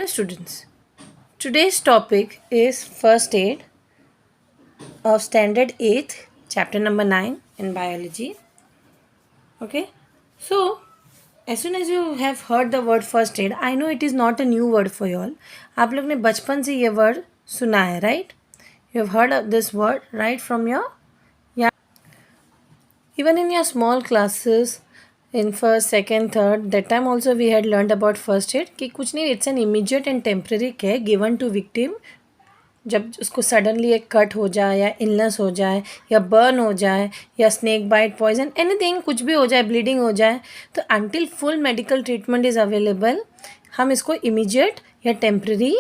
Hello students. Today's topic is first aid of standard 8th, chapter number 9 in biology. Okay. So, as soon as you have heard the word first aid, I know it is not a new word for you all. आप लोग ने बचपन से ये word सुना है, right? You have heard of this word right from your, yeah. Even in your small classes, in first, second, third, that time also we had learned about first aid कि कुछ नहीं, it's an immediate and temporary care given to victim जब उसको suddenly एक cut हो जाए या illness हो जाए या बर्न हो जाए या स्नेक बाइट पॉइजन एनीथिंग कुछ भी हो जाए, ब्लीडिंग हो जाए, तो until full medical treatment is available हम इसको इमीडिएट या टेम्प्रेरी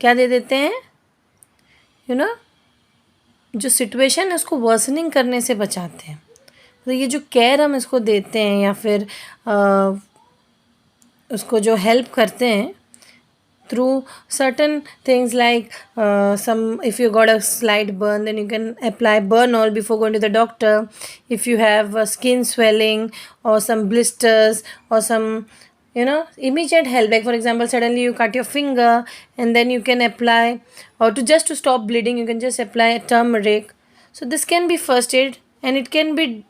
क्या दे देते हैं, यू नो, जो सिचुएशन है उसको वर्सनिंग करने से बचाते हैं. तो ये जो केयर हम इसको देते हैं या फिर उसको जो हेल्प करते हैं through certain things like if you got a slight burn, then you can apply Burnol before going to the doctor. If you have skin swelling or some blisters or some immediate help, like for example suddenly you cut your finger and then you can apply, or just to stop bleeding you can just apply turmeric. So this can be first aid and it can be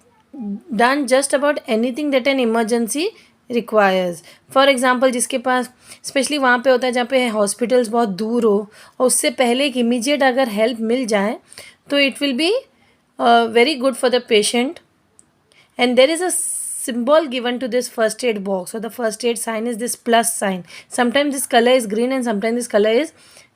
done just about anything that an emergency requires. For example जिसके पास specially वहाँ पे होता है जहाँ पे hospitals बहुत दूर हो और उससे पहले एक इमीडिएट अगर हेल्प मिल जाए तो it will be very good for the patient. And there is a symbol given to this first aid box. So the first aid sign is this plus sign. Sometimes this color is green and sometimes this color is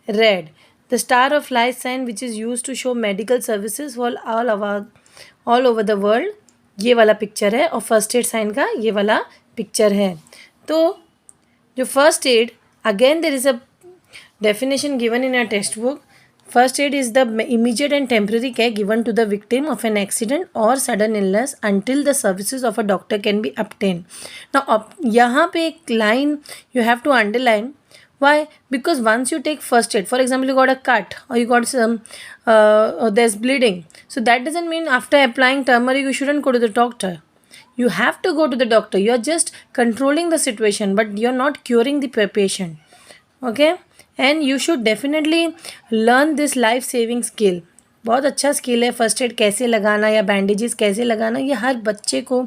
red. The star of life sign which is used to show medical services for all over the world. ये वाला picture है और first aid sign का ये वाला picture है. तो जो first aid, again there is a definition given in a textbook. First aid is the immediate and temporary care given to the victim of an accident और sudden illness until the services of a doctor can be obtained. Now यहाँ पे एक line you have to underline. Why? Because once you take first aid, for example, you got a cut or you got some, there's bleeding. So that doesn't mean after applying turmeric you shouldn't go to the doctor. You have to go to the doctor. You are just controlling the situation, but you're not curing the patient. Okay? And you should definitely learn this life-saving skill. बहुत अच्छा skill है first add कैसे लगाना या bandages कैसे लगाना. ये हर बच्चे को,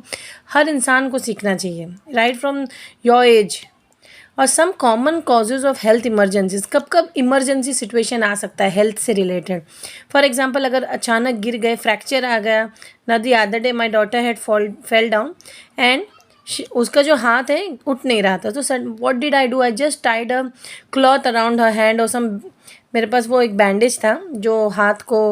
हर इंसान को सीखना चाहिए राइट फ्रॉम योर एज. और some common causes of health emergencies, कब कब इमरजेंसी सिचुएशन आ सकता है हेल्थ से रिलेटेड. फॉर एग्जांपल अगर अचानक गिर गए, फ्रैक्चर आ गया. ना the other day my daughter had fell down and उसका जो हाथ है उठ नहीं रहा था. तो what did I do, I just Tide a cloth around her hand और सम, मेरे पास वो एक बैंडेज था जो हाथ को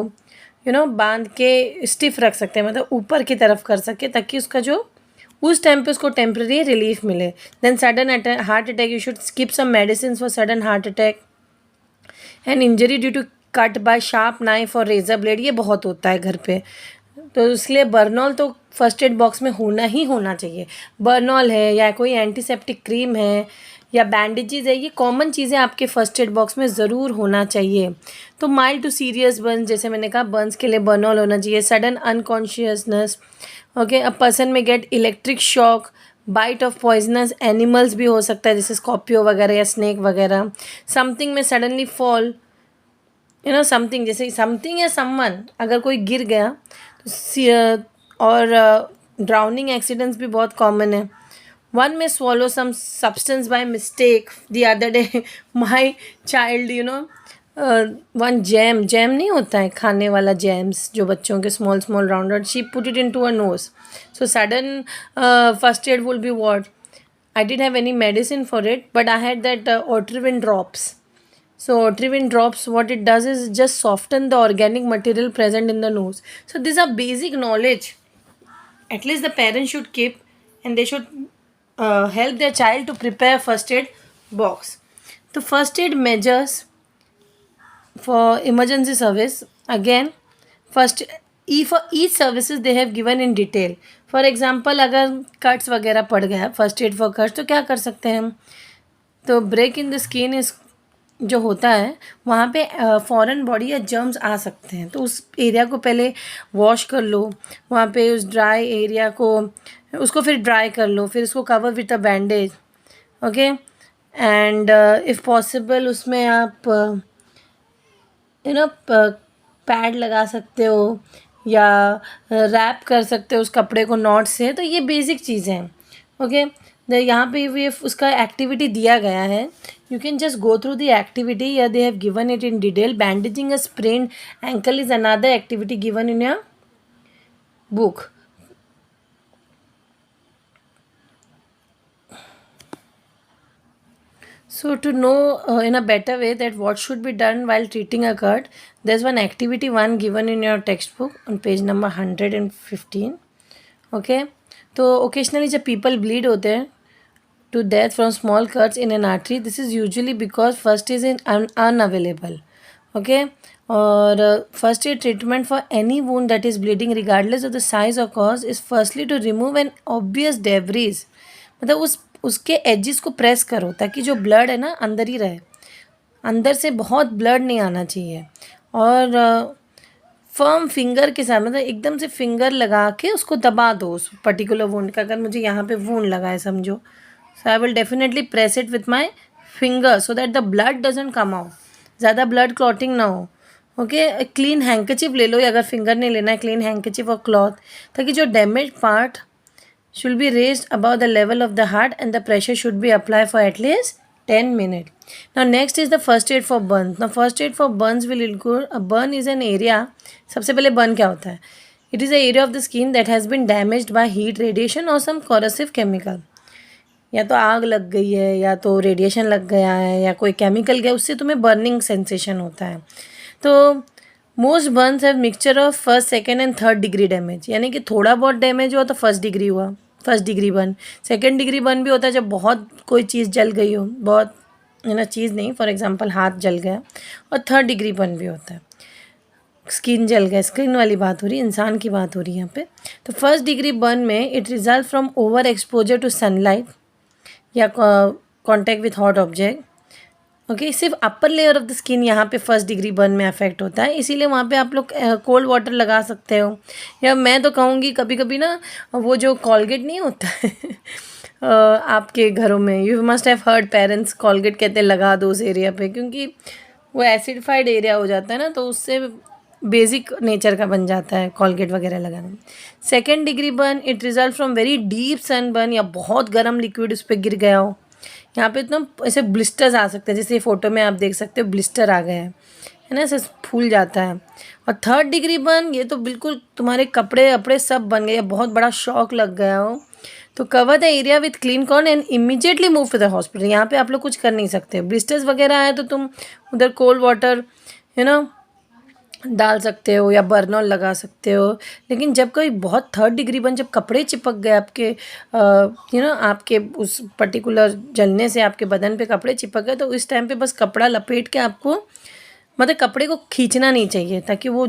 बांध के स्टिफ रख सकते हैं, मतलब ऊपर की तरफ कर सके ताकि उसका जो उस टाइम पे उसको टेम्प्रेरी रिलीफ मिले. Then sudden heart attack, you should skip some medicine for sudden heart attack. And injury due to cut by sharp knife और रेजर ब्लेड, ये बहुत होता है घर पे. तो इसलिए बर्नॉल तो फर्स्ट एड बॉक्स में होना ही होना चाहिए. बर्नॉल है या कोई एंटीसेप्टिक क्रीम है या बैंडेजेस है, ये कॉमन चीज़ें आपके फर्स्ट एड बॉक्स में ज़रूर होना चाहिए. तो माइल्ड टू सीरियस बर्न्स, जैसे मैंने कहा बर्न्स के लिए बर्नॉल होना चाहिए. Sudden unconsciousness, okay, a person may get electric shock, bite of poisonous animals भी हो सकता है जैसे स्कॉर्पियो वगैरह या स्नेक वगैरह. समथिंग में सडनली फॉल, समथिंग जैसे समथिंग या समवन, अगर कोई गिर गया तो, और ड्राउनिंग एक्सीडेंट्स भी बहुत कॉमन है. वन में swallow some substance by mistake. The other day my child, one jam नहीं होता है खाने वाला जैम्स जो बच्चों के small rounded, she put it into her nose. So sudden first aid will be what? I didn't have any medicine for it, but I had that Otrivin drops. So Otrivin drops, what it does is just soften the organic material present in the nose. So these are basic knowledge. At least the parents should keep, and they should help their child to prepare first aid box. The first aid measures for emergency service, again first for each services they have given in detail. For example, अगर cuts वगैरह पड़ गया first aid for cuts, तो क्या कर सकते हैं हम. तो ब्रेक इन द स्किन इस जो होता है वहाँ पे फॉरेन बॉडी या जर्म्स आ सकते हैं. तो उस एरिया को पहले वॉश कर लो, वहाँ पे उस ड्राई एरिया को उसको फिर ड्राई कर लो, फिर उसको cover with a bandage. Okay, and if possible उसमें आप पैड लगा सकते हो या रैप कर सकते हो उस कपड़े को नॉट से। तो ये बेसिक चीज़ें हैं। ओके, यहाँ पे ये उसका एक्टिविटी दिया गया है। You can just go through the activity या they have given it in detail. Bandaging a sprained ankle is another activity given in your book. So to know in a better way that what should be done while treating a cut, there's one activity one given in your textbook on page number 115. Okay, तो occasionally जब people bleed होते हैं to death from small cuts in an artery, this is usually because first is unavailable. Okay, और first aid treatment for any wound that is bleeding regardless of the size or cause is firstly to remove an obvious debris. मतलब उसके edges को press करो ताकि जो blood है ना अंदर ही रहे, अंदर से बहुत ब्लड नहीं आना चाहिए। और फर्म फिंगर के साथ मतलब एकदम से फिंगर लगा के उसको दबा दो उस पर्टिकुलर वुंड का। अगर मुझे यहाँ पे वुंड लगा है समझो, so I will definitely press it with my finger so that the blood doesn't come out, ज़्यादा ब्लड क्लॉटिंग ना हो। ओके, क्लीन हैंकचिप ले लो, या अगर फिंगर नहीं लेना है क्लीन हैंकचिप और क्लॉथ, ताकि जो damage part should be raised above the level of the heart and the pressure should be applied for at least 10 minutes. Now next is the first aid for burns. Now first aid for burns will include, a burn is an area, सबसे पहले burn क्या होता है? It is an area of the skin that has been damaged by heat, radiation or some corrosive chemical. या तो आग लग गई है या तो रेडिएशन लग गया है या कोई केमिकल गया, उससे तुम्हें बर्निंग सेंसेशन होता है। तो most Burns have mixture of first second and third degree damage, यानी कि थोड़ा बहुत डैमेज हुआ तो फर्स्ट डिग्री हुआ, first degree burn. Second degree burn भी होता है जब बहुत कोई चीज़ जल गई हो, बहुत चीज़ नहीं, फॉर एग्जांपल हाथ जल गया। और थर्ड डिग्री बर्न भी होता है, स्किन जल गया, स्किन वाली बात हो रही है, इंसान की बात हो रही है यहाँ पे। तो फर्स्ट डिग्री बर्न में it result from over exposure to sunlight या contact with hot object. Okay, सिर्फ upper layer of the skin यहाँ पे फर्स्ट डिग्री बर्न में अफेक्ट होता है, इसीलिए वहाँ पे आप लोग कोल्ड वाटर लगा सकते हो। या मैं तो कहूँगी कभी कभी ना वो जो कॉलगेट नहीं होता है आपके घरों में, you must have heard parents Colgate कहते हैं लगा दो उस एरिया पे, क्योंकि वो एसिडिफाइड एरिया हो जाता है ना, तो उससे बेसिक नेचर का बन जाता है कॉलगेट वगैरह लगाना। Second degree burn it result from very deep sun burn, या बहुत गर्म लिक्विड उस पर गिर गया हो, यहाँ पे इतना ऐसे ब्लिस्टर्स आ सकते हैं, जैसे फोटो में आप देख सकते हो ब्लिस्टर आ गए हैं, है ना, ऐसे फूल जाता है। और थर्ड डिग्री बर्न ये तो बिल्कुल तुम्हारे कपड़े वपड़े सब बन गए, बहुत बड़ा शॉक लग गया हो, तो cover the area with clean corn and immediately move to the hospital. यहाँ पे आप लोग कुछ कर नहीं सकते। ब्लिस्टर्स वगैरह है तो तुम उधर कोल्ड वाटर डाल सकते हो या बर्नॉल लगा सकते हो। लेकिन जब कोई बहुत थर्ड डिग्री बर्न, जब कपड़े चिपक गए आपके आपके उस पर्टिकुलर जलने से आपके बदन पे कपड़े चिपक गए, तो इस टाइम पे बस कपड़ा लपेट के आपको मतलब कपड़े को खींचना नहीं चाहिए ताकि वो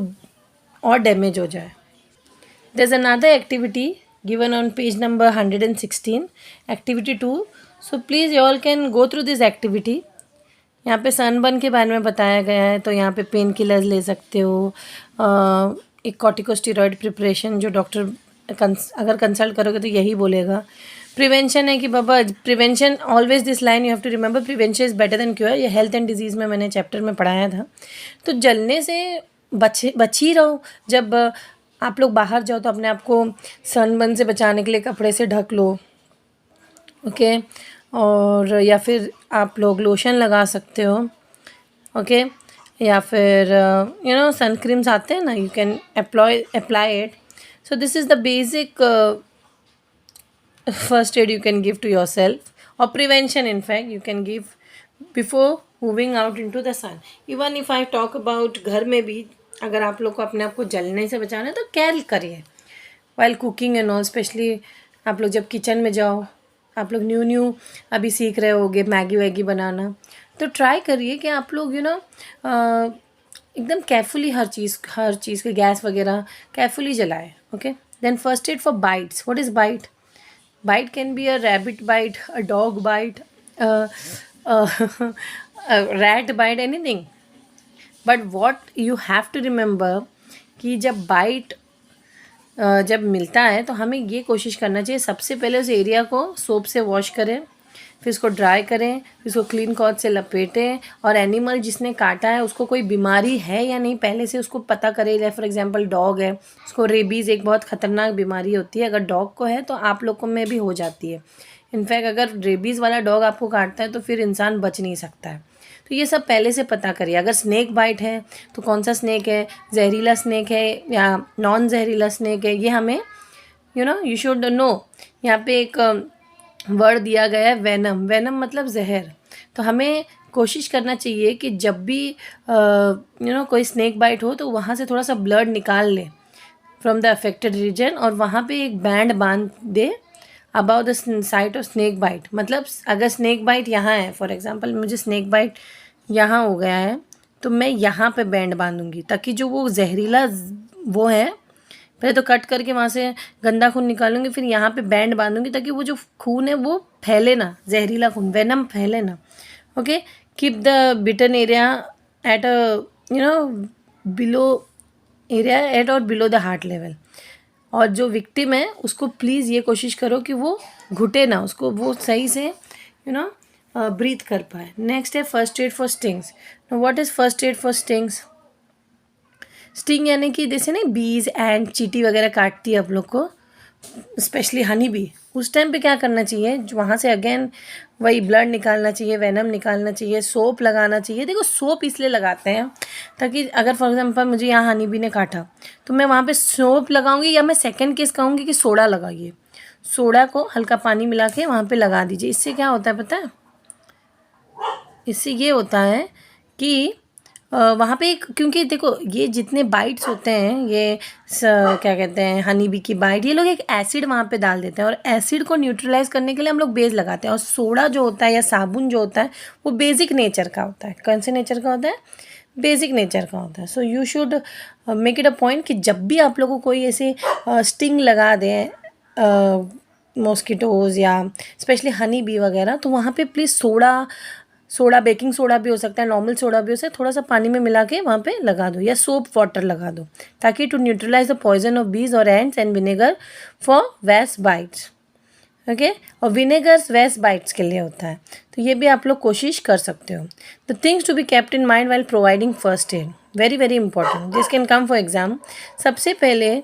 और डैमेज हो जाए। There is another activity given on page number 116, activity 2। So please you all can go through this activity. यहाँ पे सनबर्न के बारे में बताया गया है, तो यहाँ पे पेन किलर्स ले सकते हो, एक कॉर्टिकोस्टेरॉइड प्रिपरेशन जो डॉक्टर अगर कंसल्ट करोगे तो यही बोलेगा। प्रिवेंशन है कि बाबा prevention always this line you have to remember, prevention is better than cure. ये हेल्थ एंड डिजीज़ में मैंने चैप्टर में पढ़ाया था। तो जलने से बच ही रहो। जब आप लोग बाहर जाओ तो अपने आप को सनबर्न से बचाने के लिए कपड़े से ढक लो, ओके। और या फिर आप लोग लोशन लगा सकते हो, ओके। या फिर सन क्रीम्स आते हैं ना, you can apply it. So this is the basic first aid you can give to yourself, और prevention in fact you can give before moving out into the sun. Even if I talk about घर में भी अगर आप लोग को अपने आप को जलने से बचाना है तो क्या करिए while cooking and all. Specially आप लोग जब किचन में जाओ, आप लोग न्यू अभी सीख रहे होगे मैगी वैगी बनाना, तो ट्राई करिए कि आप लोग एकदम केयरफुली हर चीज़ के गैस वगैरह केयरफुली जलाए, okay. Then first aid for bites. What is bite? Bite can be a rabbit bite, a dog bite, rat bite, anything. But what you have to remember कि जब बाइट जब मिलता है तो हमें ये कोशिश करना चाहिए सबसे पहले उस एरिया को सोप से वॉश करें, फिर इसको ड्राई करें, फिर इसको क्लीन क्लॉथ से लपेटें, और एनिमल जिसने काटा है उसको कोई बीमारी है या नहीं पहले से उसको पता करें। जैसे फॉर एग्जांपल डॉग है, उसको रेबीज़ एक बहुत ख़तरनाक बीमारी होती है, अगर डॉग को है तो आप लोगों में भी हो जाती है। इनफैक्ट अगर रेबीज़ वाला डॉग आपको काटता है तो फिर इंसान बच नहीं सकता है। तो ये सब पहले से पता करिए। अगर स्नेक बाइट है तो कौन सा स्नेक है, जहरीला स्नेक है या नॉन जहरीला स्नेक है, ये हमें यू शुड नो। यहाँ पे एक वर्ड दिया गया है वेनम। वेनम मतलब जहर। तो हमें कोशिश करना चाहिए कि जब भी कोई स्नेक बाइट हो तो वहाँ से थोड़ा सा ब्लड निकाल ले फ्रॉम द अफेक्टेड रीजन, और वहाँ पे एक बैंड बांध दे about the site of snake bite. मतलब अगर स्नेक बाइट यहाँ है, फॉर एग्जांपल मुझे स्नेक बाइट यहाँ हो गया है, तो मैं यहाँ पे बैंड बांधूंगी ताकि जो वो जहरीला वो है, पहले तो कट करके वहाँ से गंदा खून निकालूंगी, फिर यहाँ पे बैंड बांधूंगी ताकि वो जो खून है वो फैले ना, जहरीला खून वेनम फैले ना। Okay, keep the bitten area at below area at or below the heart level. और जो विक्टिम है उसको प्लीज़ ये कोशिश करो कि वो घुटे ना, उसको वो सही से ब्रीथ कर पाए। नेक्स्ट है first aid for stings. What is first aid for stings? Sting यानी कि जैसे नहीं बीज एंड चींटी वगैरह काटती है आप लोग को, स्पेशली हनी बी, उस टाइम पे क्या करना चाहिए, वहाँ से अगेन वही ब्लड निकालना चाहिए, वेनम निकालना चाहिए, सोप लगाना चाहिए। देखो सोप इसलिए लगाते हैं ताकि अगर फॉर एग्जांपल मुझे यहाँ हनी बी ने काटा तो मैं वहाँ पे सोप लगाऊंगी, या मैं सेकंड केस कहूँगी कि सोडा लगाइए। सोडा को हल्का पानी मिला के वहाँ पे लगा दीजिए। इससे क्या होता है पता है? इससे ये होता है कि वहाँ पे एक, क्योंकि देखो ये जितने बाइट्स होते हैं, ये क्या कहते हैं हनी बी की बाइट, ये लोग एक एसिड वहाँ पे डाल देते हैं, और एसिड को न्यूट्रलाइज करने के लिए हम लोग बेस लगाते हैं। और सोडा जो होता है या साबुन जो होता है वो बेसिक नेचर का होता है। कौन से नेचर का होता है? बेसिक नेचर का होता है। So you should make it a point कि जब भी आप लोगों को कोई ऐसे स्टिंग लगा दें मॉस्किटोज़ या स्पेशली हनी बी वगैरह, तो वहाँ पे प्लीज़ सोडा बेकिंग सोडा भी हो सकता है, नॉर्मल सोडा भी हो सकता है, थोड़ा सा पानी में मिला के वहाँ पे लगा दो, या सोप वाटर लगा दो, ताकि to neutralise the poison of bees or ants and vinegar for wasp bites. Okay, और विनेगर्स वेस्ट बाइट्स के लिए होता है। तो ये भी आप लोग कोशिश कर सकते हो। The things to be kept in mind while providing first aid, very very important, this can come for exam. सबसे पहले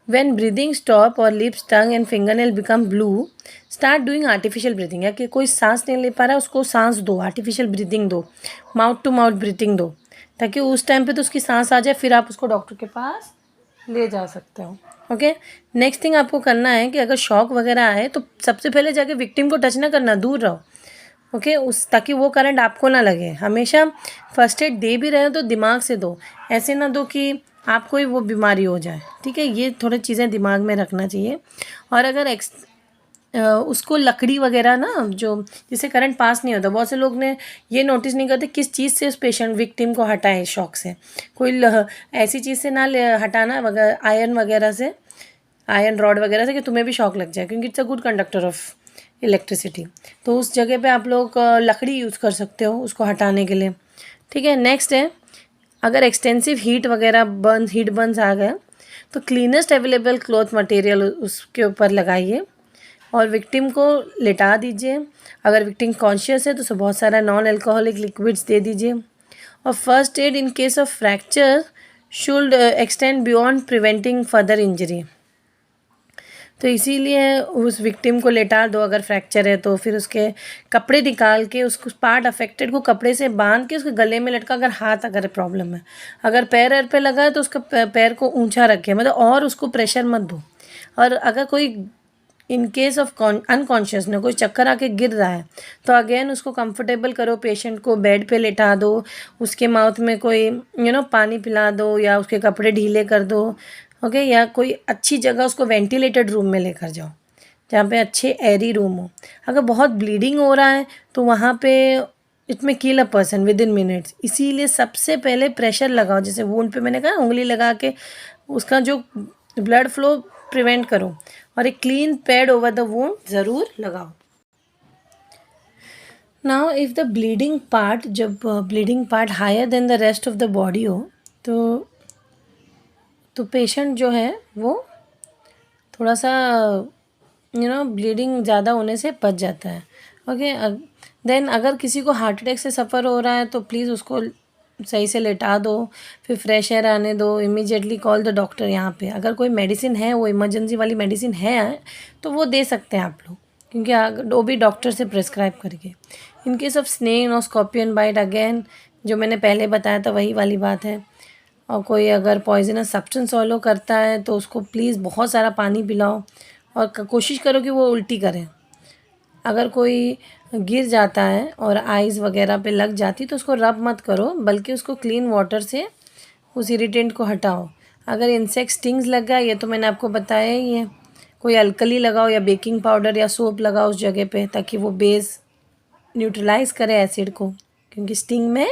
when breathing stop or lips tongue and fingernail become blue, start doing artificial breathing। या कि कोई सांस नहीं ले पा रहा है उसको सांस दो, आर्टिफिशियल ब्रीदिंग दो, माउथ टू माउथ ब्रीथिंग दो, ताकि उस टाइम पे तो उसकी सांस आ जाए, फिर आप उसको डॉक्टर के पास ले जा सकते हो। ओके, नेक्स्ट थिंग आपको करना है कि अगर शॉक वगैरह आए तो सबसे पहले जाके विक्टिम को टच ना करना, दूर रहो। ओके, उस ताकि वो करंट आपको ना लगे। हमेशा फर्स्ट एड दे भी रहे हो तो दिमाग से दो, ऐसे ना दो कि आपको ही वो बीमारी हो जाए। ठीक है, ये थोड़ी चीज़ें दिमाग में रखना चाहिए। और अगर उसको लकड़ी वगैरह ना, जो जिससे करंट पास नहीं होता, बहुत से लोग ने ये नोटिस नहीं करते किस चीज़ से उस पेशेंट विक्टिम को हटाए शॉक से। कोई ऐसी चीज़ से ना हटाना वगैरह, आयरन वगैरह से, आयरन रॉड वगैरह से, कि तुम्हें भी शॉक लग जाए, क्योंकि it's a good conductor of electricity. तो उस जगह पे आप लोग लकड़ी यूज़ कर सकते हो उसको हटाने के लिए। ठीक है, नेक्स्ट है अगर एक्सटेंसिव हीट वगैरह हीट बर्न्स आ गए तो क्लीनेस्ट अवेलेबल क्लॉथ मटेरियल उसके ऊपर लगाइए और विक्टिम को लिटा दीजिए। अगर विक्टिम कॉन्शियस है तो उसे बहुत सारा नॉन अल्कोहलिक लिक्विड्स दे दीजिए। और first aid in case of fracture should extend beyond preventing further injury. तो इसीलिए उस विक्टिम को लेटा दो अगर फ्रैक्चर है तो, फिर उसके कपड़े निकाल के उसको पार्ट अफेक्टेड को कपड़े से बांध के उसके गले में लटका, अगर हाथ अगर प्रॉब्लम है, अगर पैर एर पे लगा है तो उसका पैर को ऊंचा रखे, मतलब और उसको प्रेशर मत दो। और अगर कोई इन केस ऑफ अनकॉन्शियस कोई चक्कर आके गिर रहा है तो अगेन उसको कंफर्टेबल करो, पेशेंट को बेड पे लेटा दो, उसके माउथ में कोई पानी पिला दो या उसके कपड़े ढीले कर दो। ओके, या कोई अच्छी जगह उसको वेंटिलेटेड रूम में लेकर जाओ जहाँ पे अच्छे एरी रूम हो। अगर बहुत ब्लीडिंग हो रहा है तो वहाँ पे it may kill a person within minutes. इसीलिए सबसे पहले प्रेशर लगाओ, जैसे वूंड पे मैंने कहा उंगली लगा के उसका जो ब्लड फ्लो प्रिवेंट करो, और एक clean pad over the wound ज़रूर लगाओ। Now if the bleeding part, जब bleeding part higher than the rest of the body हो तो पेशेंट जो है वो थोड़ा सा ब्लीडिंग ज़्यादा होने से बच जाता है। ओके। देन अगर किसी को हार्ट अटैक से सफ़र हो रहा है तो प्लीज़ उसको सही से लेटा दो, फिर फ्रेश एयर आने दो, इमीडिएटली कॉल द डॉक्टर। यहाँ पे अगर कोई मेडिसिन है, वो इमरजेंसी वाली मेडिसिन है, तो वो दे सकते हैं आप लोग, क्योंकि वो भी डॉक्टर से प्रिस्क्राइब करके। इन केस ऑफ स्नेक और स्कॉर्पियन बाइट, अगेन जो मैंने पहले बताया था वही वाली बात है। और कोई अगर पॉइजनस सब्सटेंस सॉलो करता है तो उसको प्लीज़ बहुत सारा पानी पिलाओ और कोशिश करो कि वो उल्टी करें। अगर कोई गिर जाता है और आइज़ वगैरह पे लग जाती तो उसको रब मत करो, बल्कि उसको क्लीन वाटर से उस इरिटेंट को हटाओ। अगर इंसेक्ट स्टिंग्स लग गया, ये तो मैंने आपको बताया ही है, कोई अल्कली लगाओ या बेकिंग पाउडर या सोप लगाओ उस जगह पे, ताकि वो बेस न्यूट्रलाइज करे एसिड को, क्योंकि स्टिंग में,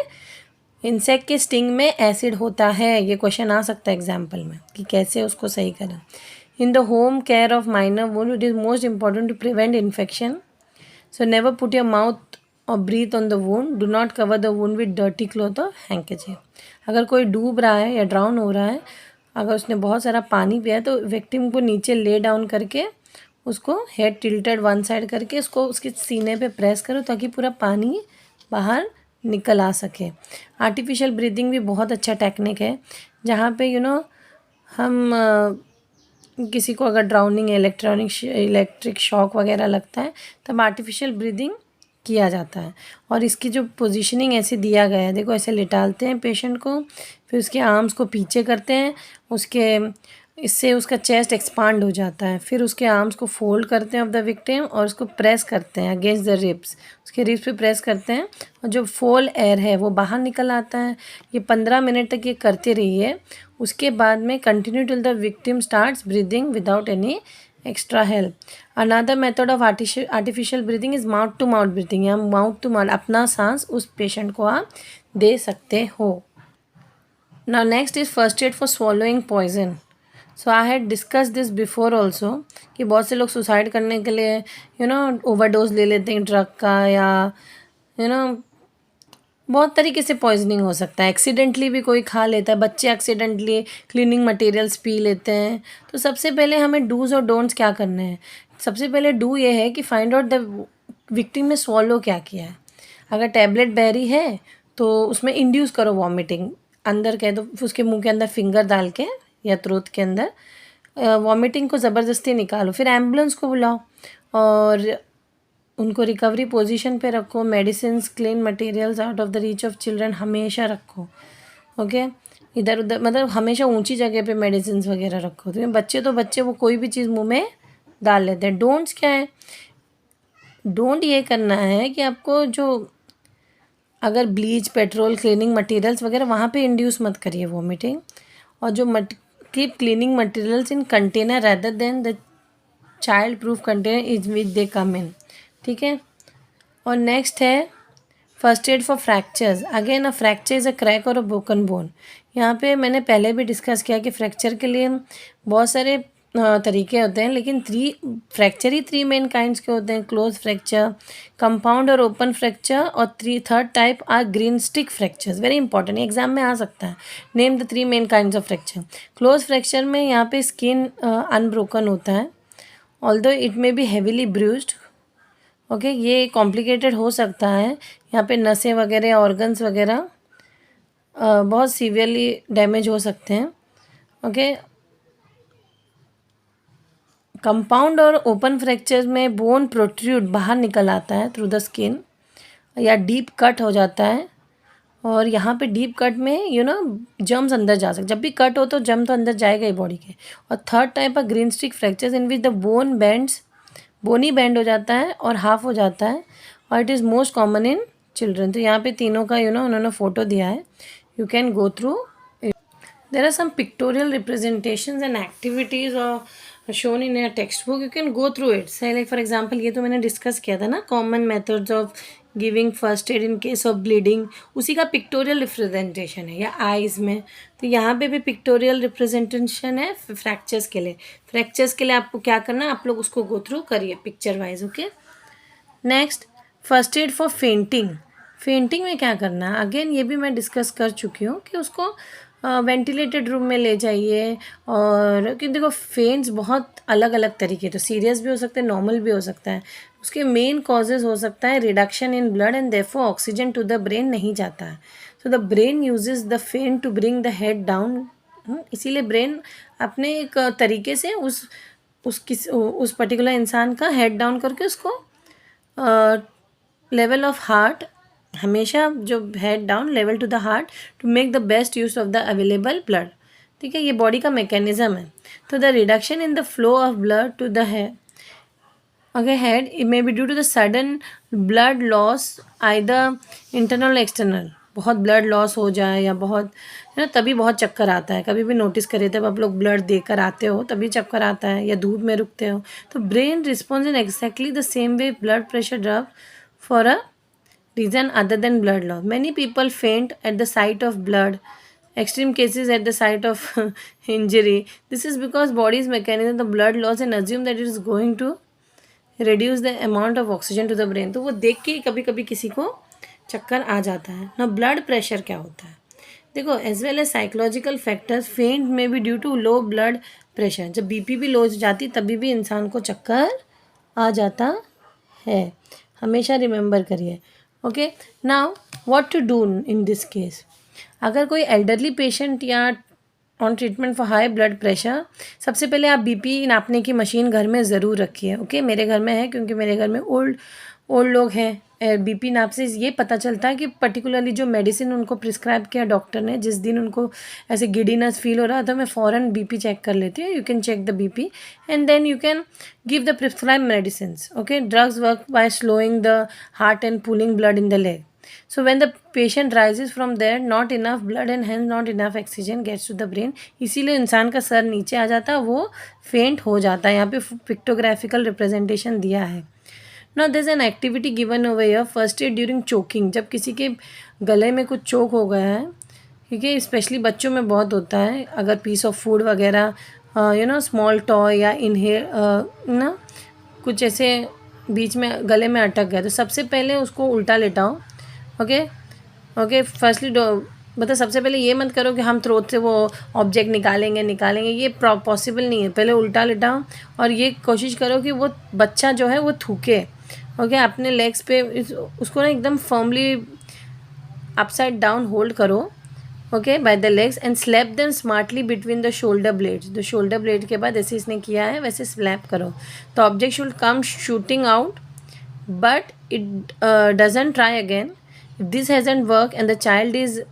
इंसेक्ट के स्टिंग में एसिड होता है। ये क्वेश्चन आ सकता है एग्जाम्पल में कि कैसे उसको सही करें। In the home care of minor wound, it is most important to prevent infection. So never put your mouth or breathe on the wound. Do not cover the wound with dirty cloth or handkerchief. अगर कोई डूब रहा है या drown हो रहा है, अगर उसने बहुत सारा पानी पिया है, तो विक्टिम को नीचे ले डाउन करके उसको हेड टिल्टेड वन साइड करके उसको उसके सीने पे प्रेस करो, ताकि पूरा पानी बाहर निकल आ सके। आर्टिफिशियल ब्रीदिंग भी बहुत अच्छा टेक्निक है, जहाँ पे हम किसी को अगर ड्राउनिंग इलेक्ट्रिक शॉक वगैरह लगता है, तब आर्टिफिशियल ब्रीदिंग किया जाता है। और इसकी जो पोजीशनिंग ऐसे दिया गया है, देखो ऐसे लिटालते हैं पेशेंट को, फिर उसके आर्म्स को पीछे करते हैं, इससे उसका चेस्ट एक्सपांड हो जाता है, फिर उसके आर्म्स को फोल्ड करते हैं ऑफ द विक्टिम और उसको प्रेस करते हैं अगेंस्ट द रिब्स, उसके रिब्स पे प्रेस करते हैं और जो फोल एयर है वो बाहर निकल आता है। ये 15 मिनट तक ये करते रहिए। उसके बाद में continue till the victim starts breathing without any extra help. Another method of artificial breathing is mouth to mouth breathing, या माउथ टू माउथ, अपना सांस उस पेशेंट को आप दे सकते हो। Now next is first aid for swallowing poison. So I had discuss this before also, कि बहुत से लोग सुसाइड करने के लिए ओवरडोज ले लेते हैं ड्रग का, या बहुत तरीके से पॉइजनिंग हो सकता है। एक्सीडेंटली भी कोई खा लेता है, बच्चे एक्सीडेंटली क्लीनिंग मटेरियल्स पी लेते हैं। तो सबसे पहले हमें डूज़ और डोंट्स क्या करने हैं। सबसे पहले डू ये है कि फाइंड आउट द विक्टिम ने स्वॉलो क्या किया है। अगर टैबलेट बहरी है तो उसमें इंड्यूस करो वॉमिटिंग, अंदर कह दो, उसके मुंह के अंदर फिंगर डाल के या थ्रोट के अंदर वॉमिटिंग को ज़बरदस्ती निकालो, फिर एम्बुलेंस को बुलाओ और उनको रिकवरी पोजीशन पे रखो। Medicines, clean materials out of the reach of children हमेशा रखो। ओके, इधर उधर मतलब हमेशा ऊंची जगह पे मेडिसिन्स वगैरह रखो। तो बच्चे वो कोई भी चीज़ मुंह में डाल लेते हैं। डोंट्स क्या है? डोंट ये करना है कि आपको जो अगर ब्लीच, पेट्रोल, क्लीनिंग मटेरियल्स वगैरह वहाँ पे इंड्यूस मत करिए वॉमिटिंग। और जो keep cleaning materials in container rather than the child proof container is which they come in. ठीक है। और नेक्स्ट है first aid for fractures. Again a fracture is a crack or a broken bone. यहाँ पे मैंने पहले भी discuss किया कि फ्रैक्चर के लिए बहुत सारे तरीके होते हैं, लेकिन फ्रैक्चर ही 3 मेन काइंड्स के होते हैं। क्लोज फ्रैक्चर, कंपाउंड और ओपन फ्रैक्चर, और third type or green stick fractures. Very important, exam में आ सकता है। Name the 3 main kinds of fracture. Close fracture में यहाँ पे स्किन अनब्रोकन होता है, although it may be heavily bruised. Okay, ये कॉम्प्लिकेटेड हो सकता है। यहाँ पे नसें वगैरह, ऑर्गन्स वगैरह बहुत सीवियरली डैमेज हो सकते हैं। ओके, कंपाउंड और ओपन फ्रैक्चर में बोन प्रोट्रूड बाहर निकल आता है थ्रू द स्किन, या डीप कट हो जाता है। और यहाँ पे डीप कट में जर्म्स अंदर जा सकते। जब भी कट हो तो जर्म तो अंदर जाएगा ही बॉडी के। और third type of green stick fractures in which the bone bend हो जाता है और हाफ हो जाता है, और it is most common in children. तो यहाँ पे तीनों का उन्होंने फोटो दिया है, you can go through. There are some pictorial representations and activities shown in a textbook, you can go through it. से लाइक फॉर एग्जाम्पल, ये तो मैंने डिस्कस किया था ना, common methods of giving first aid in case of bleeding, उसी का pictorial representation है। या आइज़ में, तो यहाँ पे भी पिक्टोरियल रिप्रेजेंटेशन है फ्रैक्चर्स के लिए। फ्रैक्चर्स के लिए आपको क्या करना है, आप लोग उसको गो थ्रू करिए picture wise. Okay, next first aid for fainting. Fainting में क्या करना है, अगेन ये भी मैं डिस्कस कर चुकी हूँ कि उसको वेंटिलेटेड रूम में ले जाइए। और क्योंकि देखो फेंट्स बहुत अलग अलग तरीके, तो सीरियस भी हो सकते हैं, नॉर्मल भी हो सकता है। उसके मेन कॉजेज हो सकता है reduction in blood and therefore oxygen to the brain नहीं जाता है. So the brain uses the faint to bring the head down. इसीलिए ब्रेन अपने एक तरीके से उस पर्टिकुलर इंसान का हेड डाउन करके उसको लेवल ऑफ हार्ट, हमेशा जो head down level to the heart to make the best use of the available blood. ठीक है, ये बॉडी का मैकेनिज्म है. तो the reduction in the flow of blood to the head, it may be due to the sudden blood loss, either internal or external. बहुत blood loss हो जाए या बहुत है ना, तभी बहुत चक्कर आता है. कभी भी नोटिस करिए, तब आप लोग ब्लड देकर आते हो तभी चक्कर आता है, या धूप में रुकते हो. तो brain response in exactly the same way blood pressure drop for a reason other than blood loss. Many people faint at the sight of blood. Extreme cases at the sight of injury. This is because body's mechanism the blood loss and assume that it is going to reduce the amount of oxygen to the brain. तो वो देख के कभी कभी किसी को चक्कर आ जाता है ना. ब्लड प्रेशर क्या होता है देखो, as well as psychological factors, faint may be due to low blood pressure. जब बीपी भी लो हो जाती तभी भी इंसान को चक्कर आ जाता है. हमेशा रिमेंबर करिए. Okay, now what to do in this case. अगर कोई एल्डरली पेशेंट या on treatment for high blood pressure, सबसे पहले आप बीपी नापने की मशीन घर में ज़रूर रखिए. ओके, मेरे घर में है क्योंकि मेरे घर में ओल्ड लोग हैं. बीपी नाप से ये पता चलता है कि पर्टिकुलरली जो मेडिसिन उनको प्रिस्क्राइब किया डॉक्टर ने, जिस दिन उनको ऐसे गिडीनेस फील हो रहा था, मैं फ़ौरन बीपी चेक कर लेती हूँ. You can check the BP and then you can give the prescribe medicines. Okay, drugs work by slowing the heart and pulling blood in the leg. So when the patient rises from there, not enough blood and hence not enough oxygen gets to the brain. इसीलिए इंसान का sir नीचे आ जाता है, वो फेंट हो जाता है. यहाँ पे पिक्टोग्राफिकल रिप्रेजेंटेशन दिया है. Now there is an activity given over here, first aid during choking. जब किसी के गले में कुछ चोक हो गया है, ठीक है, स्पेशली बच्चों में बहुत होता है. अगर पीस ऑफ फूड वगैरह स्मॉल टॉय या इनहेल ना कुछ ऐसे बीच में गले में अटक गया, तो सबसे पहले उसको उल्टा लेटाओ. ओके, फर्स्टली मतलब सबसे पहले ये मत करो कि हम थ्रोट से वो ऑब्जेक्ट निकालेंगे, ये पॉसिबल नहीं है. पहले उल्टा लेटाओ और ये कोशिश करो कि वो बच्चा जो है वो थूके. ओके, अपने लेग्स पे उसको ना एकदम फर्मली अपसाइड डाउन होल्ड करो. Okay, by the legs and slap them smartly between the shoulder blades. जो शोल्डर ब्लेड के बाद जैसे इसने किया है वैसे स्लैप करो. तो object should come shooting out but it doesn't try again. If this hasn't worked and the child is